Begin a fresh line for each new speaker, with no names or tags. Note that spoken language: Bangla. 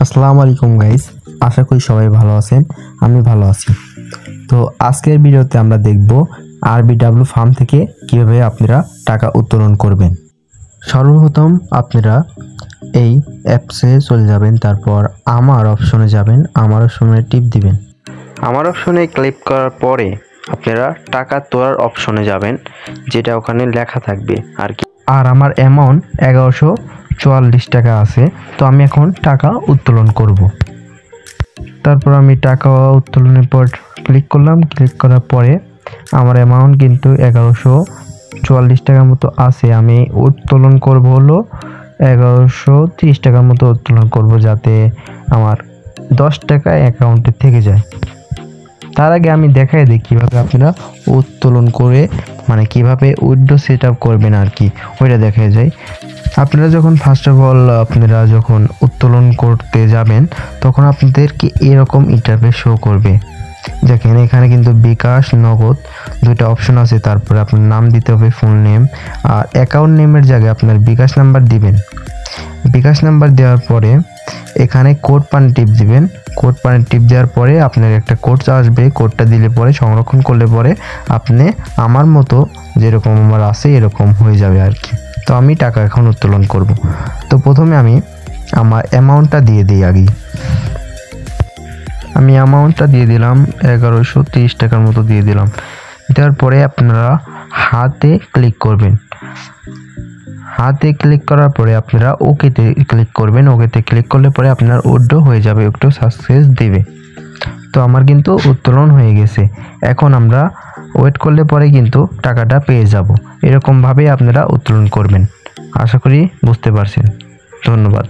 আসসালামু আলাইকুম গাইস, আশা করি সবাই ভালো আছেন। আমি ভালো আছি। তো আজকের ভিডিওতে আমরা দেখব আরবিডব্লিউ ফার্ম থেকে কিভাবে আপনারা টাকা উত্তোলন করবেন। সর্বপ্রথম আপনারা এই অ্যাপসে চলে যাবেন, তারপর আমার অপশনে যাবেন, আমার অপশনে টিপ দিবেন। আমার অপশনে ক্লিক করার পরে আপনারা টাকা তোলার অপশনে যাবেন, যেটা ওখানে লেখা থাকবে আর কি। আর আমার অ্যামাউন্ট 1144 টাকা আছে, তো আমি এখন টাকা উত্তোলন করব। তারপর আমি টাকা উত্তোলনের পর ক্লিক করলাম। ক্লিক করার পরে আমার অ্যামাউন্ট কিন্তু 1144 টাকার মতো আছে। আমি উত্তোলন করব হলো 1130 টাকার মতো উত্তোলন করব, যাতে আমার 10 টাকা অ্যাকাউন্টে থেকে যায়। তার আগে আমি দেখাই দিই কীভাবে আপনারা উত্তোলন করে কিভাবে উইথড্র সেট আপ করবেন আর কি, ওইটা দেখা যায়। আপনারা যখন ফার্স্ট অফ অল আপনারা যখন উত্তোলন করতে যাবেন, তখন আপনাদেরকে এরকম ইন্টারফেস শো করবে। দেখেন এখানে কিন্তু বিকাশ, নগদ দুইটা অপশন আছে। তারপরে আপনার নাম দিতে হবে, ফুল নেম, আর অ্যাকাউন্ট নেমের জায়গায় আপনার বিকাশ নাম্বার দিবেন। বিকাশ নাম্বার দেওয়ার পরে এখানে কোড পানি টিপ দিবেন। কোড পানি টিপ দেওয়ার পরে আপনার একটা কোড আসবে। কোডটা দিলে পরে সংরক্ষণ করলে পরে আপনি আমার মতো যেরকম আমার আছে এরকম হয়ে যাবে আর কি। তো আমি টাকা এখন উত্তোলন করব। তো প্রথমে আমি আমার অ্যামাউন্টটা দিয়ে দিই আগে। আমি অ্যামাউন্টটা দিয়ে দিলাম 1130 টাকার মতো দিয়ে দিলাম। দেওয়ার পরে আপনারা হাতে ক্লিক করবেন। হাতে ক্লিক করার পরে আপনারা ওকেতে ক্লিক করবেন। ওকেতে ক্লিক করলে পরে আপনার উইথড্র হয়ে যাবে, একটু সাকসেস দেবে। তো আমার কিন্তু উত্তোলন হয়ে গেছে। এখন আমরা ওয়েট করলে পরে কিন্তু টাকাটা পেয়ে যাব। এরকমভাবে আপনারা উত্তোলন করবেন। আশা করি বুঝতে পারছেন। ধন্যবাদ।